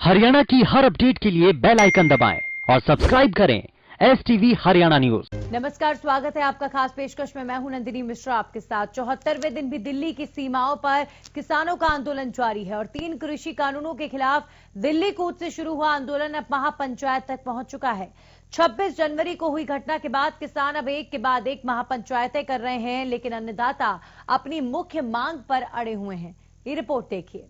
हरियाणा की हर अपडेट के लिए बेल आइकन दबाएं और सब्सक्राइब करें STV हरियाणा न्यूज। नमस्कार, स्वागत है आपका खास पेशकश में। मैं हूं नंदिनी मिश्रा आपके साथ। 74वें दिन भी दिल्ली की सीमाओं पर किसानों का आंदोलन जारी है और 3 कृषि कानूनों के खिलाफ दिल्ली कूच से शुरू हुआ आंदोलन अब महापंचायत तक पहुंच चुका है। 26 जनवरी को हुई घटना के बाद किसान अब एक के बाद एक महापंचायतें कर रहे हैं, लेकिन अन्नदाता अपनी मुख्य मांग पर अड़े हुए हैं। ये रिपोर्ट देखिए।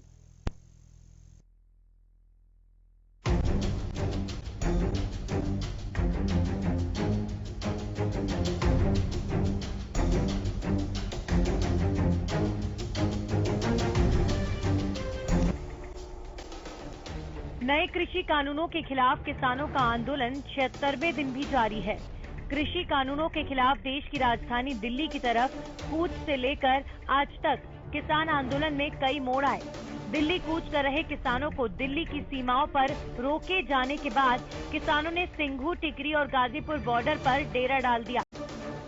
नए कृषि कानूनों के खिलाफ किसानों का आंदोलन 76वें दिन भी जारी है। कृषि कानूनों के खिलाफ देश की राजधानी दिल्ली की तरफ कूच से लेकर आज तक किसान आंदोलन में कई मोड़ आए। दिल्ली कूच कर रहे किसानों को दिल्ली की सीमाओं पर रोके जाने के बाद किसानों ने सिंघू, टिकरी और गाजीपुर बॉर्डर पर डेरा डाल दिया।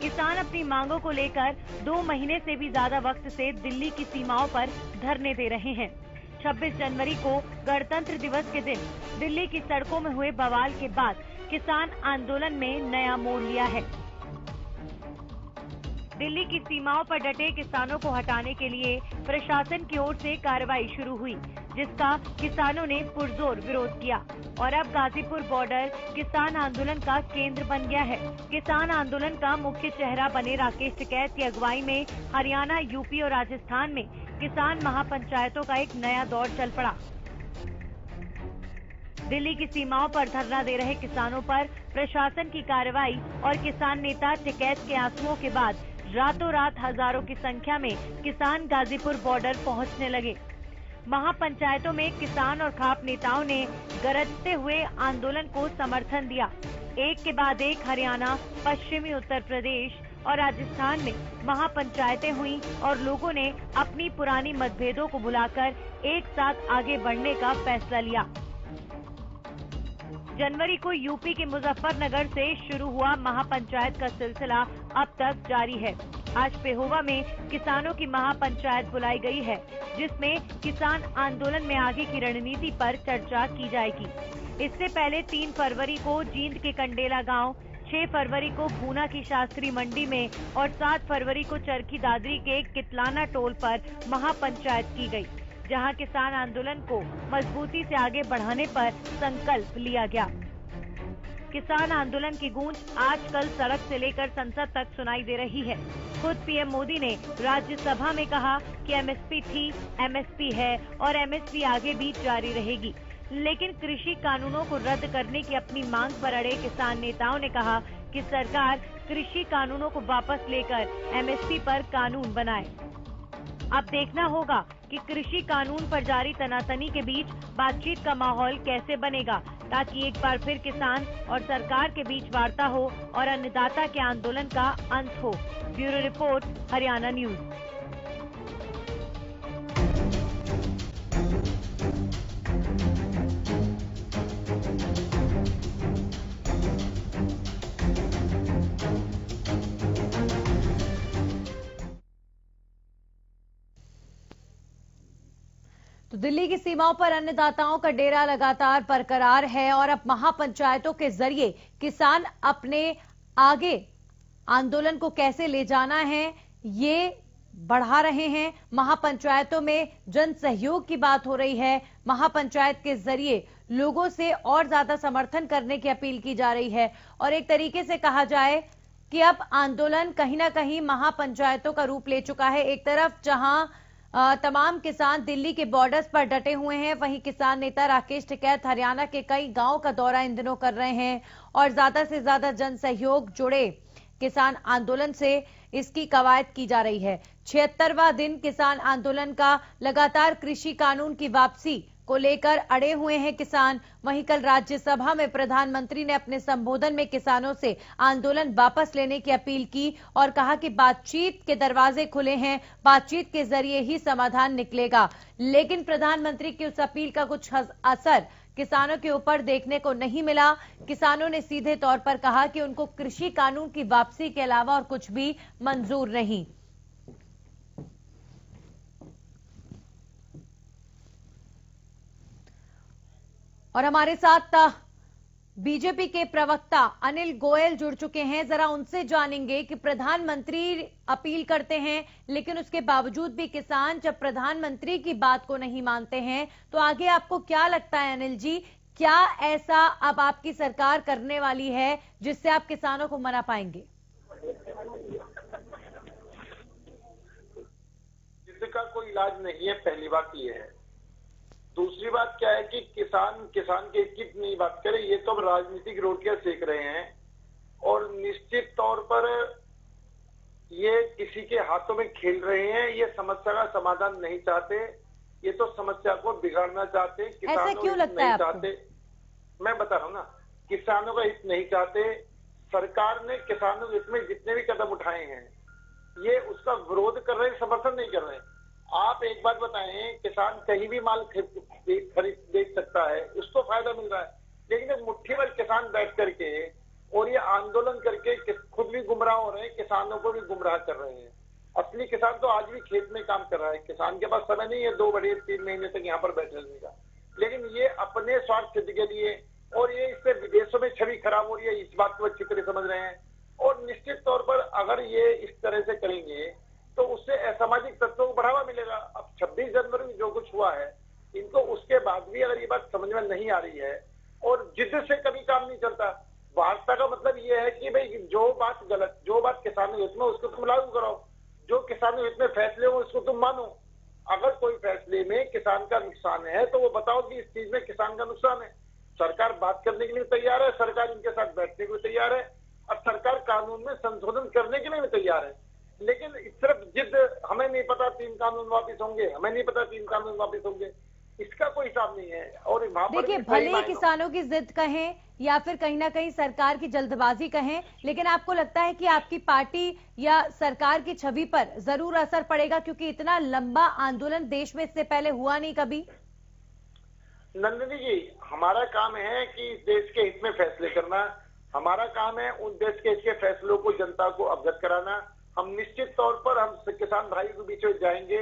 किसान अपनी मांगों को लेकर 2 महीने से भी ज्यादा वक्त से दिल्ली की सीमाओं पर धरने दे रहे हैं। 26 जनवरी को गणतंत्र दिवस के दिन दिल्ली की सड़कों में हुए बवाल के बाद किसान आंदोलन में नया मोड़ लिया है। दिल्ली की सीमाओं पर डटे किसानों को हटाने के लिए प्रशासन की ओर से कार्रवाई शुरू हुई, जिसका किसानों ने पुरजोर विरोध किया और अब गाजीपुर बॉर्डर किसान आंदोलन का केंद्र बन गया है। किसान आंदोलन का मुख्य चेहरा बने राकेश टिकैत की अगुवाई में हरियाणा, यूपी और राजस्थान में किसान महापंचायतों का एक नया दौर चल पड़ा। दिल्ली की सीमाओं पर धरना दे रहे किसानों पर प्रशासन की कार्रवाई और किसान नेता टिकैत के आंसुओं के बाद रातों रात हजारों की संख्या में किसान गाजीपुर बॉर्डर पहुंचने लगे। महापंचायतों में किसान और खाप नेताओं ने गरजते हुए आंदोलन को समर्थन दिया। एक के बाद एक हरियाणा, पश्चिमी उत्तर प्रदेश और राजस्थान में महापंचायतें हुई और लोगों ने अपनी पुरानी मतभेदों को भुलाकर एक साथ आगे बढ़ने का फैसला लिया। जनवरी को यूपी के मुजफ्फरनगर से शुरू हुआ महापंचायत का सिलसिला अब तक जारी है। आज पेहोवा में किसानों की महापंचायत बुलाई गई है, जिसमें किसान आंदोलन में आगे की रणनीति पर चर्चा की जाएगी। इससे पहले 3 फरवरी को जींद के कंडेला गांव, 6 फरवरी को भूना की शास्त्री मंडी में और 7 फरवरी को चरखी दादरी के कितलाना टोल पर महापंचायत की गई, जहां किसान आंदोलन को मजबूती से आगे बढ़ाने पर संकल्प लिया गया। किसान आंदोलन की गूंज आजकल सड़क से लेकर संसद तक सुनाई दे रही है। खुद पीएम मोदी ने राज्यसभा में कहा कि एमएसपी थी, एमएसपी है और एमएसपी आगे भी जारी रहेगी। लेकिन कृषि कानूनों को रद्द करने की अपनी मांग पर अड़े किसान नेताओं ने कहा कि सरकार कृषि कानूनों को वापस लेकर एमएसपी पर कानून बनाए। अब देखना होगा कि कृषि कानून पर जारी तनातनी के बीच बातचीत का माहौल कैसे बनेगा, ताकि एक बार फिर किसान और सरकार के बीच वार्ता हो और अन्नदाता के आंदोलन का अंत हो। Bureau report, Haryana news. तो दिल्ली की सीमाओं पर अन्नदाताओं का डेरा लगातार बरकरार है और अब महापंचायतों के जरिए किसान अपने आगे आंदोलन को कैसे ले जाना है ये बढ़ा रहे हैं। महापंचायतों में जन सहयोग की बात हो रही है। महापंचायत के जरिए लोगों से और ज्यादा समर्थन करने की अपील की जा रही है और एक तरीके से कहा जाए कि अब आंदोलन कहीं ना कहीं महापंचायतों का रूप ले चुका है। एक तरफ जहां तमाम किसान दिल्ली के बॉर्डर्स पर डटे हुए हैं, वहीं किसान नेता राकेश टिकैत हरियाणा के कई गांवों का दौरा इन दिनों कर रहे हैं और ज्यादा से ज्यादा जन सहयोग जुड़े किसान आंदोलन से इसकी कवायद की जा रही है। 76वां दिन किसान आंदोलन का लगातार कृषि कानून की वापसी को लेकर अड़े हुए हैं किसान। वहीं कल राज्यसभा में प्रधानमंत्री ने अपने संबोधन में किसानों से आंदोलन वापस लेने की अपील की और कहा कि बातचीत के दरवाजे खुले हैं, बातचीत के जरिए ही समाधान निकलेगा। लेकिन प्रधानमंत्री की उस अपील का कुछ असर किसानों के ऊपर देखने को नहीं मिला। किसानों ने सीधे तौर पर कहा कि उनको कृषि कानून की वापसी के अलावा और कुछ भी मंजूर नहीं। और हमारे साथ बीजेपी के प्रवक्ता अनिल गोयल जुड़ चुके हैं। जरा उनसे जानेंगे कि प्रधानमंत्री अपील करते हैं, लेकिन उसके बावजूद भी किसान जब प्रधानमंत्री की बात को नहीं मानते हैं, तो आगे आपको क्या लगता है अनिल जी, क्या ऐसा अब आपकी सरकार करने वाली है जिससे आप किसानों को मना पाएंगे? जिसका कोई इलाज नहीं है, पहली बात ये है। दूसरी बात क्या है कि किसान के हित की नहीं बात करें, ये तो राजनीतिक रोटियां सेक रहे हैं और निश्चित तौर पर ये किसी के हाथों में खेल रहे हैं। ये समस्या का समाधान नहीं चाहते, ये तो समस्या को बिगाड़ना चाहते। ऐसा क्यों लगता है आपको? मैं बता रहा हूँ ना, किसानों का हित नहीं चाहते। सरकार ने किसानों के हित में जितने भी कदम उठाए हैं, ये उसका विरोध कर रहे हैं, समर्थन नहीं कर रहे हैं। आप एक बात बताएं, किसान कहीं भी माल खरीद बेच सकता है, उसको फायदा मिल रहा है, लेकिन एक मुट्ठी भर किसान बैठ करके और ये आंदोलन करके खुद भी गुमराह हो रहे हैं, किसानों को भी गुमराह कर रहे हैं। असली किसान तो आज भी खेत में काम कर रहा है। किसान के पास समय नहीं है 2 बड़े 3 महीने तक यहाँ पर बैठे रहने का, लेकिन ये अपने स्वार्थ सिद्ध के लिए, और ये इससे विदेशों में छवि खराब हो रही है, इस बात को अच्छी तरह समझ रहे हैं। और निश्चित तौर पर अगर ये इस तरह से करेंगे तो उससे असामाजिक तत्वों को बढ़ावा मिलेगा। अब 26 जनवरी में जो कुछ हुआ है, इनको उसके बाद भी अगर ये बात समझ में नहीं आ रही है, और जिद से कभी काम नहीं चलता। वार्ता का मतलब ये है कि भाई जो बात गलत, जो बात किसानों के हित में, उसको तुम लागू कराओ। जो किसानों के हित में फैसले हो उसको तुम मानो। अगर कोई फैसले में किसान का नुकसान है तो वो बताओ कि इस चीज में किसान का नुकसान है। सरकार बात करने के लिए तैयार है, सरकार इनके साथ बैठने को तैयार है, और सरकार कानून में संशोधन करने के लिए भी तैयार है। लेकिन सिर्फ जिद, हमें नहीं पता 3 कानून वापिस होंगे, हमें नहीं पता 3 कानून वापिस होंगे, इसका कोई हिसाब नहीं है। और वहां पर देखिए, भले ही किसानों की जिद कहें या फिर कहीं ना कहीं सरकार की जल्दबाजी कहें, लेकिन आपको लगता है कि आपकी पार्टी या सरकार की छवि पर जरूर असर पड़ेगा, क्योंकि इतना लंबा आंदोलन देश में इससे पहले हुआ नहीं कभी। नंदिनी जी, हमारा काम है कि देश के हित में फैसले करना। हमारा काम है उन देश के हित के फैसलों को जनता को अवगत कराना। हम निश्चित तौर पर हम किसान भाई के बीच में जाएंगे,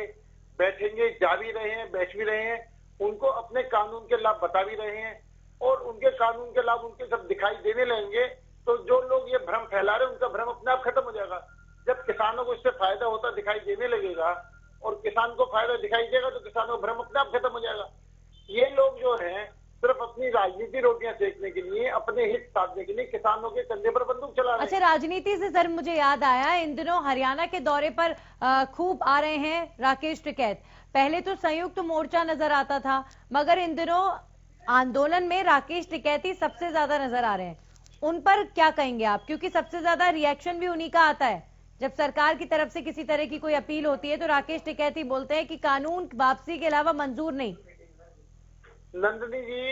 बैठेंगे, जा भी रहे हैं, बैठ भी रहे हैं, उनको अपने कानून के लाभ बता भी रहे हैं, और उनके कानून के लाभ उनके सब दिखाई देने लगेंगे। तो जो लोग ये भ्रम फैला रहे हैं, उनका भ्रम अपने आप खत्म हो जाएगा। जब किसानों को इससे फायदा होता दिखाई देने लगेगा और किसान को फायदा दिखाई देगा, तो किसानों का भ्रम अपने आप खत्म हो जाएगा। ये लोग जो हैं सिर्फ अपनी राजनीति रोटियां सेकने के लिए, अपने हित साधने के लिए किसानों के कंधे पर बंदूक चला रहे हैं। अच्छा, राजनीति से सर मुझे याद आया, इन दिनों हरियाणा के दौरे पर खूब आ रहे हैं राकेश टिकैत। पहले तो संयुक्त मोर्चा नजर आता था, मगर इन दिनों आंदोलन में राकेश टिकैत ही सबसे ज्यादा नजर आ रहे हैं। उन पर क्या कहेंगे आप, क्योंकि सबसे ज्यादा रिएक्शन भी उन्हीं का आता है। जब सरकार की तरफ से किसी तरह की कोई अपील होती है तो राकेश टिकैत ही बोलते हैं कि कानून वापसी के अलावा मंजूर नहीं। नंदिनी जी,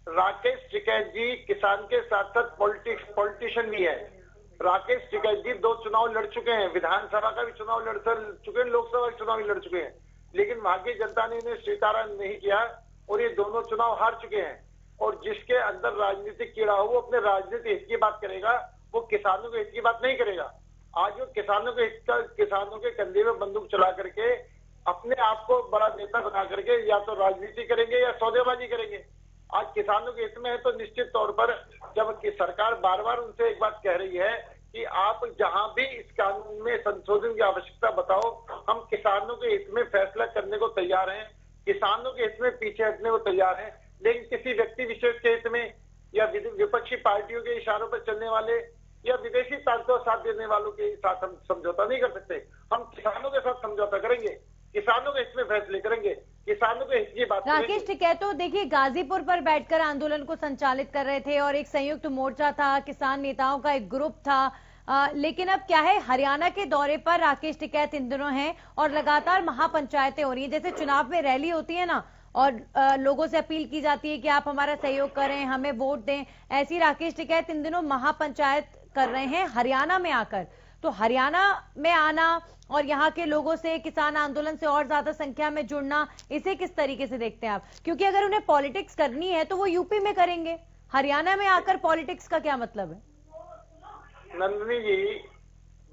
राकेश टिकैत जी किसान के साथ साथ पॉलिटिशियन भी है। राकेश टिकैत जी 2 चुनाव लड़ चुके हैं, विधानसभा का भी चुनाव लड़ चुके हैं, लोकसभा का चुनाव भी लड़ चुके हैं, लेकिन भारतीय जनता ने इन्हें स्वीकार नहीं किया और ये दोनों चुनाव हार चुके हैं। और जिसके अंदर राजनीतिक कीड़ा हो, वो अपने राजनीतिक हित की बात करेगा, वो किसानों के हित की बात नहीं करेगा। आज वो किसानों के हित का, किसानों के कंधे में बंदूक चला करके अपने आप को बड़ा नेता बना करके या तो राजनीति करेंगे या सौदेबाजी करेंगे। आज किसानों के हित में है तो निश्चित तौर पर, जब कि सरकार बार बार उनसे एक बात कह रही है कि आप जहां भी इस कानून में संशोधन की आवश्यकता बताओ, हम किसानों के हित में फैसला करने को तैयार हैं, किसानों के हित में पीछे हटने को तैयार हैं, लेकिन किसी व्यक्ति विशेष के हित में या विपक्षी पार्टियों के इशारों पर चलने वाले या विदेशी ताकतों साथ देने वालों के साथ हम समझौता नहीं कर सकते। हम किसानों के साथ समझौता करेंगे, किसानों के हित में फैसले करेंगे, किसानों के हित की बात करेंगे। राकेश टिकैत तो देखिए गाजीपुर पर बैठकर आंदोलन को संचालित कर रहे थे और एक संयुक्त मोर्चा था, किसान नेताओं का एक ग्रुप था, लेकिन अब क्या है, हरियाणा के दौरे पर राकेश टिकैत इन दिनों हैं और लगातार महापंचायतें हो रही हैं। जैसे चुनाव में रैली होती है ना, और लोगों से अपील की जाती है कि आप हमारा सहयोग करें, हमें वोट दें, ऐसी राकेश टिकैत इन दिनों महापंचायत कर रहे हैं हरियाणा में आकर। तो हरियाणा में आना और यहाँ के लोगों से किसान आंदोलन से और ज्यादा संख्या में जुड़ना, इसे किस तरीके से देखते हैं आप? क्योंकि अगर उन्हें पॉलिटिक्स करनी है तो वो यूपी में करेंगे, हरियाणा में आकर पॉलिटिक्स का क्या मतलब है? नंदिनी जी,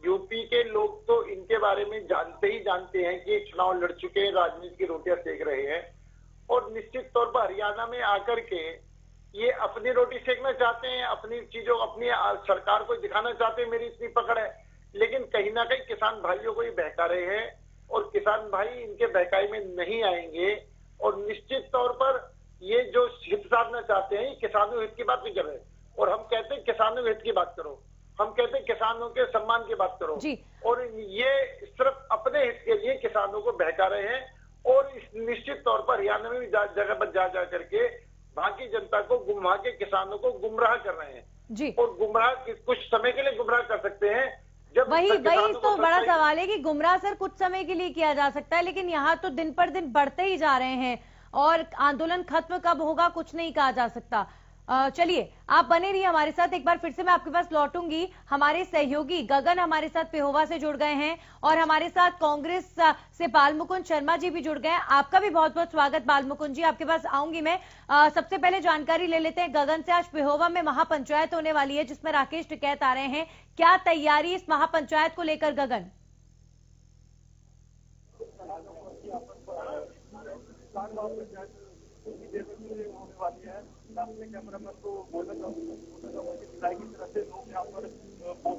यूपी के लोग तो इनके बारे में जानते ही जानते हैं कि चुनाव लड़ चुके हैं, राजनीति की रोटियां सेक रहे हैं, और निश्चित तौर पर हरियाणा में आकर के ये अपनी रोटी सेकना चाहते हैं, अपनी चीजों अपनी सरकार को दिखाना चाहते हैं मेरी इतनी पकड़ है, लेकिन कहीं ना कहीं किसान भाइयों को ये बहका रहे हैं और किसान भाई इनके बहकाई में नहीं आएंगे। और निश्चित तौर पर ये जो हित साधना चाहते हैं, किसानों हित की बात नहीं कर रहे। और हम कहते हैं किसानों हित की बात करो, हम कहते हैं किसानों के सम्मान की बात करो जी। और ये सिर्फ अपने हित के लिए किसानों को बहका रहे हैं। और इस निश्चित तौर पर हरियाणा में भी जगह पर जा करके बाकी जनता को गुमराह के किसानों को गुमराह कर रहे हैं जी। और गुमराह कुछ समय के लिए गुमराह कर सकते हैं। जब वही किसानों तो को बड़ा सच्चाई- सवाल है कि गुमराह सर कुछ समय के लिए किया जा सकता है, लेकिन यहाँ तो दिन पर दिन बढ़ते ही जा रहे हैं और आंदोलन खत्म कब होगा कुछ नहीं कहा जा सकता। चलिए आप बने रहिए हमारे साथ। एक बार फिर से मैं आपके पास लौटूंगी। हमारे सहयोगी गगन हमारे साथ पेहोवा से जुड़ गए हैं और हमारे साथ कांग्रेस से बालमुकुंद शर्मा जी भी जुड़ गए हैं। आपका भी बहुत बहुत स्वागत बालमुकुंद जी, आपके पास आऊंगी मैं। सबसे पहले जानकारी ले लेते हैं गगन से। आज पेहोवा में महापंचायत होने वाली है जिसमें राकेश टिकैत आ रहे हैं। क्या तैयारी इस महापंचायत को लेकर गगन?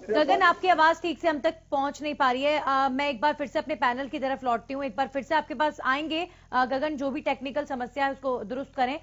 गगन आपकी आवाज ठीक से हम तक पहुंच नहीं पा रही है। मैं एक बार फिर से अपने पैनल की तरफ लौटती हूँ, एक बार फिर से आपके पास आएंगे। गगन जो भी टेक्निकल समस्या है उसको दुरुस्त करें।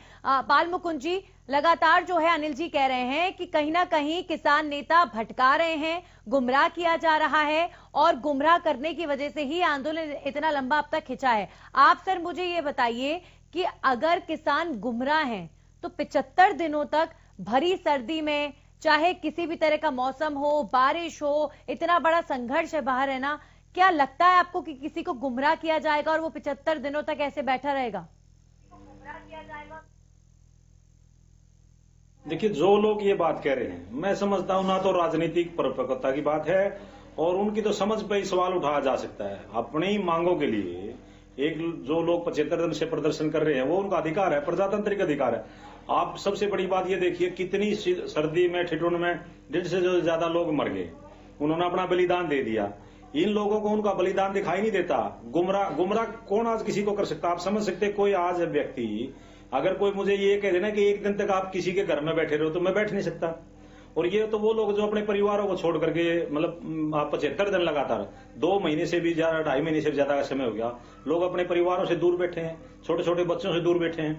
बालमुकुंद जी, लगातार जो है अनिल जी कह रहे हैं कि कहीं ना कहीं किसान नेता भटका रहे हैं, गुमराह किया जा रहा है और गुमराह करने की वजह से ही आंदोलन इतना लंबा अब तक खिंचा है। आप सर मुझे ये बताइए कि अगर किसान गुमराह हैं तो 75 दिनों तक भरी सर्दी में, चाहे किसी भी तरह का मौसम हो, बारिश हो, इतना बड़ा संघर्ष है बाहर, है ना, क्या लगता है आपको कि किसी को गुमराह किया जाएगा और वो 75 दिनों तक ऐसे बैठा रहेगा? देखिए, जो लोग ये बात कह रहे हैं, मैं समझता हूं ना तो राजनीतिक परिपक्वता की बात है और उनकी तो समझ पे ही सवाल उठाया जा सकता है। अपनी मांगों के लिए एक जो लोग 75 दिन से प्रदर्शन कर रहे हैं वो उनका अधिकार है, प्रजातांत्रिक अधिकार है। आप सबसे बड़ी बात ये देखिए, कितनी सर्दी में ठिठुरन में 1.5 से ज्यादा लोग मर गए, उन्होंने अपना बलिदान दे दिया। इन लोगों को उनका बलिदान दिखाई नहीं देता। गुमराह कौन आज किसी को कर सकता? आप समझ सकते, कोई आज व्यक्ति अगर कोई मुझे ये कह देना कि एक दिन तक आप किसी के घर में बैठे रहो तो मैं बैठ नहीं सकता। और ये तो वो लोग जो अपने परिवारों को छोड़ करके, मतलब आप 75 दिन लगातार, 2 महीने से भी ज्यादा, 2.5 महीने से ज्यादा का समय हो गया, लोग अपने परिवारों से दूर बैठे हैं, छोटे छोटे बच्चों से दूर बैठे हैं।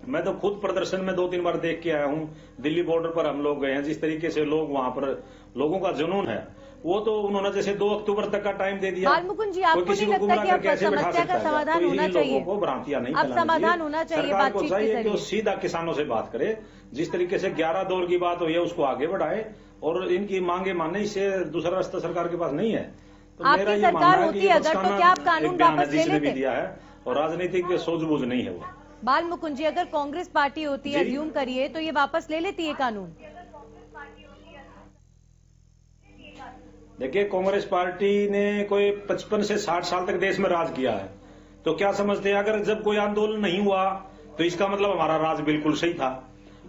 मैं तो खुद प्रदर्शन में 2-3 बार देख के आया हूं। दिल्ली बॉर्डर पर हम लोग गए हैं, जिस तरीके से लोग वहां पर, लोगों का जुनून है, वो तो उन्होंने जैसे 2 अक्टूबर तक का टाइम दे दिया। बालमुकुंद जी, आपको नहीं लगता कि अब समस्या का समाधान होना चाहिए? को भ्रांतियां नहीं अब समाधान होना चाहिए, सरकार को बातचीत के चाहिए कि वो जरिए। सीधा किसानों से बात करे। जिस तरीके से 11 दौर की बात हुई है उसको आगे बढ़ाए और इनकी मांगे मानने, इससे दूसरा रास्ता सरकार के पास नहीं है। तो आपकी मेरा ये सरकार मानना है होती कि ये अगर, तो क्या आप कानून वापस ले जिसने भी लेते? दिया है और राजनीतिक सूझबूझ नहीं है वो। बालमुकुंद जी, अगर कांग्रेस पार्टी होती है, अज्यूम करिए, तो ये वापस ले लेती है कानून? देखिए, कांग्रेस पार्टी ने कोई 55 से 60 साल तक देश में राज किया है, तो क्या समझते हैं अगर जब कोई आंदोलन नहीं हुआ तो इसका मतलब हमारा राज बिल्कुल सही था,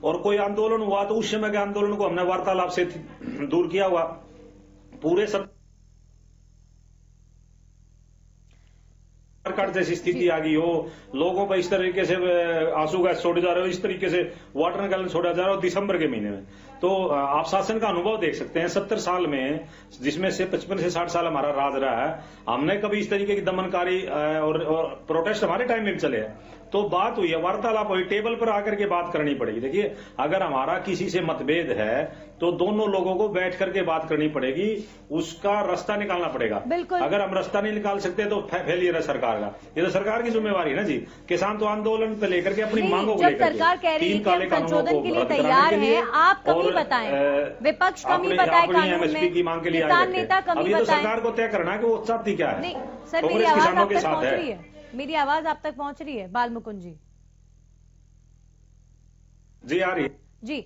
और कोई आंदोलन हुआ तो उस समय के आंदोलन को हमने वार्तालाप से दूर किया हुआ। पूरे सरकार जैसी स्थिति आ गई हो, लोगों पर इस तरीके से आंसू गैस छोड़े जा रहे हो, इस तरीके से वाटर गैलन छोड़ा जा रहा हो दिसंबर के महीने में, तो आप शासन का अनुभव देख सकते हैं। 70 साल में, जिसमें से 55 से 60 साल हमारा राज रहा है, हमने कभी इस तरीके की दमनकारी और प्रोटेस्ट हमारे टाइम में भी चले हैं। तो बात हुई है, वार्तालाप हुई, टेबल पर आकर के बात करनी पड़ेगी। देखिए, अगर हमारा किसी से मतभेद है तो दोनों लोगों को बैठ करके बात करनी पड़ेगी, उसका रास्ता निकालना पड़ेगा। बिल्कुल। अगर हम रास्ता नहीं निकाल सकते तो फेलियर है सरकार का। ये तो सरकार की जिम्मेवारी है ना जी। किसान तो आंदोलन पे लेकर के अपनी मांगों को जब लेकर सरकार कह रही है कि हम संशोधन के लिए तैयार हैं, आप कमी बताएं, विपक्ष कमी बताए कानून में, की मांग के लिए किसान नेता कमी अभी तो बताएं। सरकार को तय करना है कि वो चाहती क्या है। नहीं सर, मेरी कांग्रेस आवाज किसानों आप के तक साथ पहुंच है। रही है? मेरी आवाज आप तक पहुंच रही है बालमुकुंद जी? जी आ रही है जी।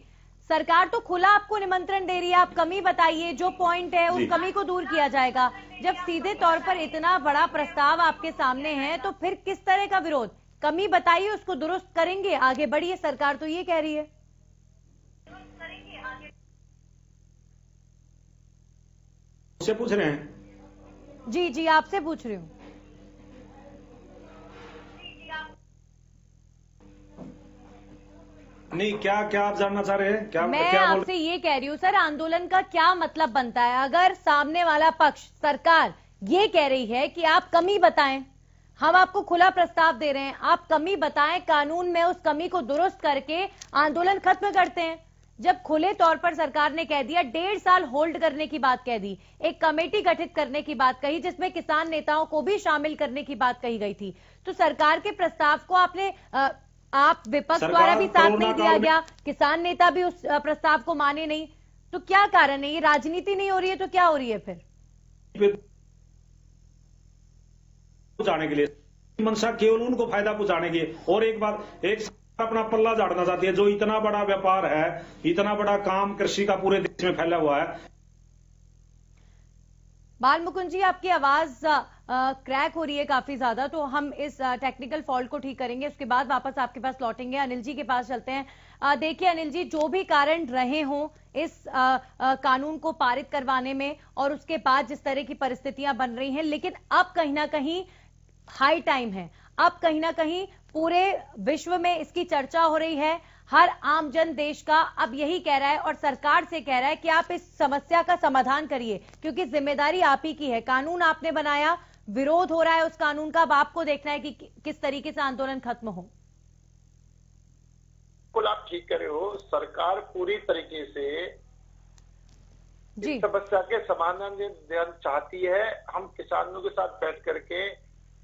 सरकार तो खुला आपको निमंत्रण दे रही है, आप कमी बताइए, जो पॉइंट है उस कमी को दूर किया जाएगा। जब सीधे तौर पर इतना बड़ा प्रस्ताव आपके सामने है तो फिर किस तरह का विरोध? कमी बताइए, उसको दुरुस्त करेंगे, आगे बढ़िए, सरकार तो ये कह रही है। उससे पूछ रहे हैं? जी जी, आपसे पूछ रही हूँ। नहीं, क्या क्या आप जानना चाह रहे हैं? क्या मैं क्या बोल आपसे ये कह रही हूँ सर, आंदोलन का क्या मतलब बनता है अगर सामने वाला पक्ष सरकार ये कह रही है कि आप कमी बताएं, हम आपको खुला प्रस्ताव दे रहे हैं, आप कमी बताएं, कानून में उस कमी को दुरुस्त करके आंदोलन खत्म करते हैं। जब खुले तौर पर सरकार ने कह दिया, 1.5 साल होल्ड करने की बात कह दी, एक कमेटी गठित करने की बात कही जिसमें किसान नेताओं को भी शामिल करने की बात कही गई थी, तो सरकार के प्रस्ताव को आपने आप विपक्ष द्वारा भी साथ नहीं दिया गया, किसान नेता भी उस प्रस्ताव को माने नहीं, तो क्या कारण है? ये राजनीति नहीं हो रही है तो क्या हो रही है फिर? पहुंचाने के लिए मंशा केवल उनको फायदा पहुंचाने की। और एक बात, एक अपना पल्ला झाड़ना चाहती है। जो इतना बड़ा व्यापार है, इतना बड़ा काम कृषि का पूरे देश में फैला हुआ है। बाल मुकुंद जी, आपकी आवाज क्रैक हो रही है काफी ज्यादा, तो हम इस टेक्निकल फॉल्ट को ठीक करेंगे, उसके बाद वापस आपके पास लौटेंगे। अनिल जी के पास चलते हैं। देखिए अनिल जी, जो भी कारण रहे हों इस कानून को पारित करवाने में और उसके बाद जिस तरह की परिस्थितियां बन रही हैं, लेकिन अब कहीं ना कहीं हाई टाइम है, अब कहीं ना कहीं पूरे विश्व में इसकी चर्चा हो रही है। हर आमजन देश का अब यही कह रहा है और सरकार से कह रहा है कि आप इस समस्या का समाधान करिए, क्योंकि जिम्मेदारी आप ही की है। कानून आपने बनाया, विरोध हो रहा है उस कानून का, अब आपको देखना है कि किस तरीके से आंदोलन खत्म हो। बिल्कुल आप ठीक कर रहे हो। सरकार पूरी तरीके से इस समस्या के समाधान देना चाहती है। हम किसानों के साथ बैठ करके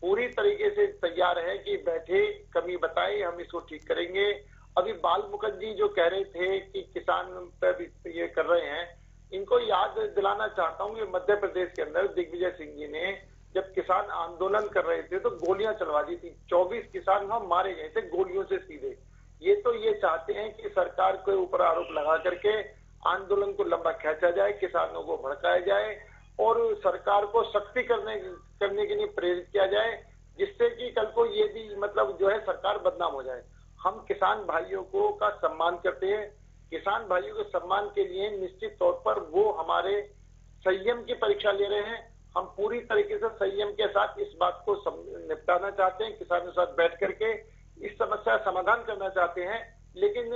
पूरी तरीके से तैयार है कि बैठे, कमी बताए, हम इसको ठीक करेंगे। अभी बाल मुकुंद जी जो कह रहे थे कि किसान पर ये कर रहे हैं, इनको याद दिलाना चाहता हूँ कि मध्य प्रदेश के अंदर दिग्विजय सिंह जी ने जब किसान आंदोलन कर रहे थे तो गोलियां चलवा दी थी। 24 किसान वहां मारे गए थे गोलियों से सीधे। ये तो ये चाहते हैं कि सरकार के ऊपर आरोप लगा करके आंदोलन को लंबा खींचा जाए, किसानों को भड़काया जाए और सरकार को सख्ती करने के लिए प्रेरित किया जाए, जिससे कि कल को ये भी मतलब जो है सरकार बदनाम हो जाए। हम किसान भाइयों को का सम्मान करते हैं। किसान भाइयों के सम्मान के लिए निश्चित तौर पर वो हमारे संयम की परीक्षा ले रहे हैं। हम पूरी तरीके से संयम के साथ इस बात को निपटाना चाहते हैं, किसानों के साथ बैठ करके इस समस्या का समाधान करना चाहते हैं। लेकिन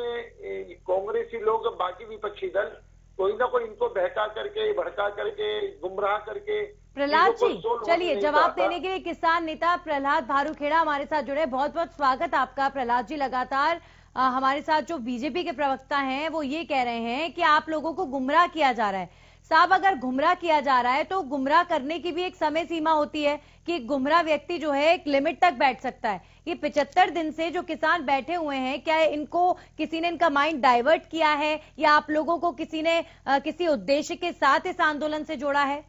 कांग्रेसी लोग, बाकी विपक्षी दल कोई ना कोई इनको बहका करके, भड़का करके, गुमराह करके। प्रहलाद जी, चलिए जवाब देने के लिए किसान नेता प्रहलाद भारूखेड़ा हमारे साथ जुड़े। बहुत बहुत स्वागत आपका प्रहलाद जी। लगातार हमारे साथ जो बीजेपी के प्रवक्ता हैं वो ये कह रहे हैं कि आप लोगों को गुमराह किया जा रहा है। साहब, अगर गुमराह किया जा रहा है तो गुमराह करने की भी एक समय सीमा होती है कि गुमराह व्यक्ति जो है एक लिमिट तक बैठ सकता है। ये 75 दिन से जो किसान बैठे हुए हैं, क्या इनको किसी ने इनका माइंड डाइवर्ट किया है या आप लोगों को किसी ने किसी उद्देश्य के साथ इस आंदोलन से जोड़ा है?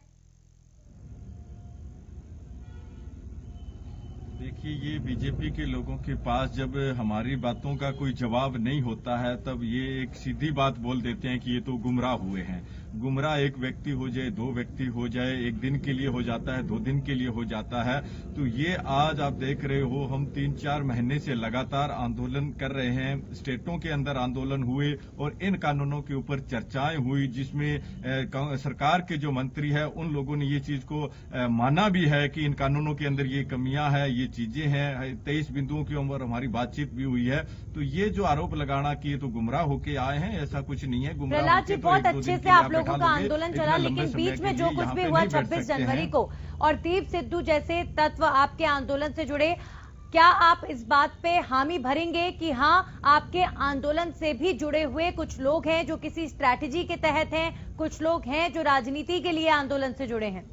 देखिए, ये बीजेपी के लोगों के पास जब हमारी बातों का कोई जवाब नहीं होता है तब ये एक सीधी बात बोल देते हैं कि ये तो गुमराह हुए हैं। गुमराह एक व्यक्ति हो जाए, दो व्यक्ति हो जाए, एक दिन के लिए हो जाता है, 2 दिन के लिए हो जाता है। तो ये आज आप देख रहे हो, हम 3-4 महीने से लगातार आंदोलन कर रहे हैं। स्टेटों के अंदर आंदोलन हुए और इन कानूनों के ऊपर चर्चाएं हुई, जिसमें सरकार के जो मंत्री है उन लोगों ने ये चीज को माना भी है कि इन कानूनों के अंदर ये कमियां हैं, ये चीजें हैं। 23 बिंदुओं के ऊपर हमारी बातचीत भी हुई है। तो ये जो आरोप लगाना कि ये तो गुमराह होके आए हैं, ऐसा कुछ नहीं है। प्रहलाद जी, बहुत अच्छे से आप लोगों का आंदोलन चला, लेकिन बीच में जो कुछ भी हुआ 26 जनवरी को और दीप सिद्धू जैसे तत्व आपके आंदोलन से जुड़े, क्या आप इस बात पे हामी भरेंगे कि हाँ, आपके आंदोलन से भी जुड़े हुए कुछ लोग हैं जो किसी स्ट्रैटेजी के तहत हैं, कुछ लोग हैं जो राजनीति के लिए आंदोलन से जुड़े हैं?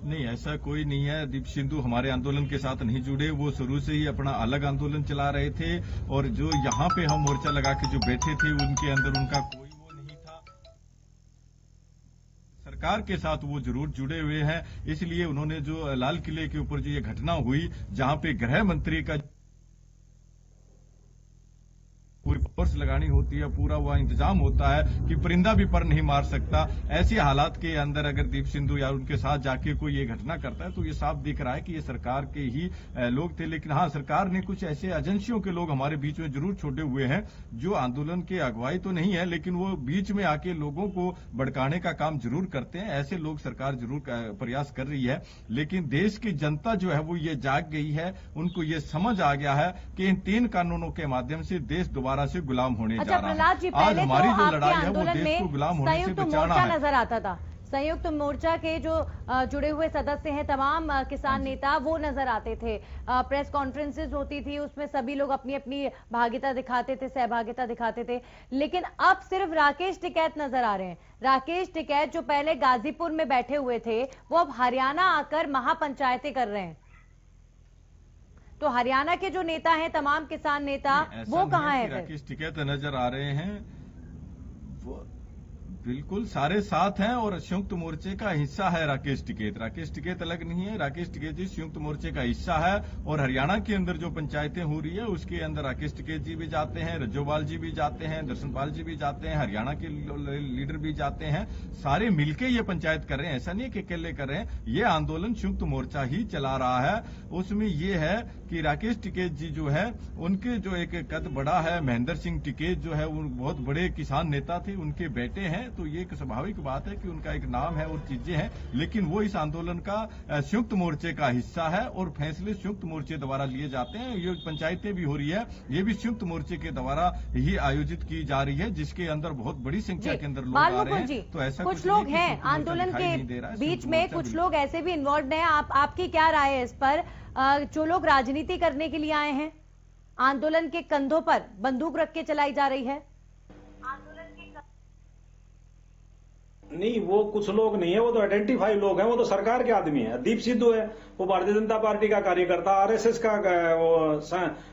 नहीं, ऐसा कोई नहीं है। दीप सिद्धू हमारे आंदोलन के साथ नहीं जुड़े, वो शुरू से ही अपना अलग आंदोलन चला रहे थे और जो यहाँ पे हम मोर्चा लगा के जो बैठे थे उनके अंदर उनका कोई वो नहीं था। सरकार के साथ वो जरूर जुड़े हुए हैं, इसलिए उन्होंने जो लाल किले के ऊपर जो ये घटना हुई, जहाँ पे गृह मंत्री का पूरी फोर्स लगानी होती है, पूरा वह इंतजाम होता है कि परिंदा भी पर नहीं मार सकता। ऐसे हालात के अंदर अगर दीप सिंधु या उनके साथ जाके कोई ये घटना करता है तो ये साफ दिख रहा है कि ये सरकार के ही लोग थे। लेकिन हाँ, सरकार ने कुछ ऐसे एजेंसियों के लोग हमारे बीच में जरूर छोड़े हुए हैं जो आंदोलन के अगुवाई तो नहीं है, लेकिन वो बीच में आके लोगों को भड़काने का काम जरूर करते हैं। ऐसे लोग सरकार जरूर प्रयास कर रही है, लेकिन देश की जनता जो है वो ये जाग गई है, उनको ये समझ आ गया है कि इन 3 कानूनों के माध्यम से देश दोबारा से गुलाम होने जा रहा प्रहलाद जी, है। आज पहले हमारी तो जो आपके लड़ाई है वो आंदोलन देश को में गुलाम होने से संयुक्त बचाना मोर्चा है। नजर आता था। संयुक्त मोर्चा के जो जुड़े हुए सदस्य हैं, तमाम किसान नेता, वो नजर आते थे। प्रेस कॉन्फ्रेंसेस होती थी, उसमें सभी लोग अपनी अपनी भागीदारी दिखाते थे, सहभागिता दिखाते थे। लेकिन अब सिर्फ राकेश टिकैत नजर आ रहे हैं। राकेश टिकैत जो पहले गाजीपुर में बैठे हुए थे, वो अब हरियाणा आकर महापंचायतें कर रहे हैं। तो हरियाणा के जो नेता हैं, तमाम किसान नेता, वो कहाँ है? राकेश टिकैत नजर आ रहे हैं, वो बिल्कुल सारे साथ हैं और संयुक्त मोर्चे का हिस्सा है राकेश टिकैत। राकेश टिकैत अलग नहीं है, राकेश टिकैत जी संयुक्त मोर्चे का हिस्सा है। और हरियाणा के अंदर जो पंचायतें हो रही है उसके अंदर राकेश टिकैत जी भी जाते हैं, रज्जोपाल जी भी जाते हैं, दर्शनपाल जी भी जाते हैं, हरियाणा के लीडर भी जाते हैं। सारे मिलके ये पंचायत कर रहे हैं, ऐसा नहीं है कि अकेले कर रहे हैं। ये आंदोलन संयुक्त मोर्चा ही चला रहा है। उसमें ये है कि राकेश टिकैत जी जो है उनके जो एक कद बड़ा है, महेंद्र सिंह टिकैत जो है वो बहुत बड़े किसान नेता थे, उनके बेटे हैं, तो ये एक स्वाभाविक बात है कि उनका एक नाम है और चीजें हैं। लेकिन वो इस आंदोलन का संयुक्त मोर्चे का हिस्सा है और फैसले संयुक्त मोर्चे द्वारा लिए जाते हैं। ये पंचायतें भी हो रही है, ये भी संयुक्त मोर्चे के द्वारा ही आयोजित की जा रही है, जिसके अंदर बहुत बड़ी संख्या के अंदर लोग आ रहे हैं। तो ऐसा कुछ लोग हैं आंदोलन के बीच में, कुछ लोग ऐसे भी इन्वॉल्व हैं। आपकी क्या राय है इस पर? जो लोग राजनीति करने के लिए आए हैं, आंदोलन के कंधों पर बंदूक रख के चलाई जा रही है। नहीं, वो कुछ लोग नहीं है, वो तो आइडेंटिफाई लोग हैं, वो तो सरकार के आदमी है। दीप सिद्धू है, वो भारतीय जनता पार्टी का कार्यकर्ता, आरएसएस का वो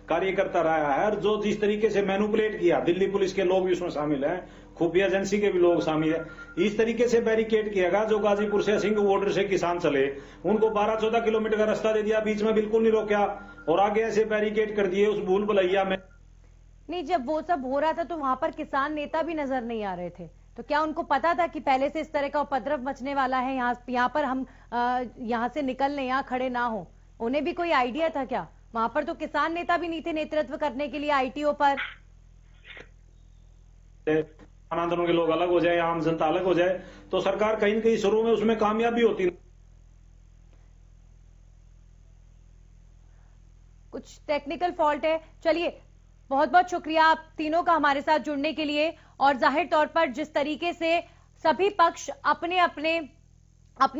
कार्यकर्ता रहा है। और जो जिस तरीके से मैनिपुलेट किया, दिल्ली पुलिस के लोग भी उसमें शामिल हैं, खुफिया एजेंसी के भी लोग शामिल है। इस तरीके से बैरिकेड किया गया। जो गाजीपुर से सिंह बॉर्डर से किसान चले, उनको 12-14 किलोमीटर का रास्ता दे दिया, बीच में बिल्कुल नहीं रोका और आगे ऐसे बैरिकेड कर दिए उस भूल भुलैया में। नहीं, जब वो सब हो रहा था तो वहां पर किसान नेता भी नजर नहीं आ रहे थे, तो क्या उनको पता था कि पहले से इस तरह का उपद्रव मचने वाला है, यहाँ पर हम यहाँ से निकल लें, यहाँ खड़े ना हो? उन्हें भी कोई आइडिया था क्या? वहां पर तो किसान नेता भी नहीं थे नेतृत्व करने के लिए आईटीओ पर। आंदोलन के लोग अलग हो जाए, आम जनता अलग हो जाए, तो सरकार कहीं न कहीं शुरू में उसमें कामयाबी होती। कुछ टेक्निकल फॉल्ट है। चलिए, बहुत बहुत शुक्रिया आप तीनों का हमारे साथ जुड़ने के लिए। और जाहिर तौर पर जिस तरीके से सभी पक्ष अपनी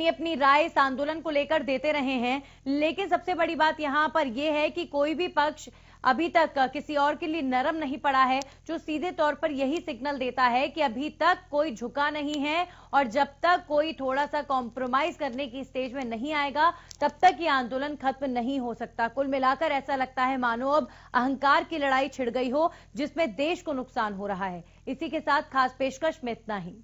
अपनी राय इस आंदोलन को लेकर देते रहे हैं, लेकिन सबसे बड़ी बात यहां पर यह है कि कोई भी पक्ष अभी तक किसी और के लिए नरम नहीं पड़ा है, जो सीधे तौर पर यही सिग्नल देता है कि अभी तक कोई झुका नहीं है और जब तक कोई थोड़ा सा कॉम्प्रोमाइज करने की स्टेज में नहीं आएगा तब तक ये आंदोलन खत्म नहीं हो सकता। कुल मिलाकर ऐसा लगता है मानो अब अहंकार की लड़ाई छिड़ गई हो, जिसमें देश को नुकसान हो रहा है। इसी के साथ खास पेशकश में इतना ही।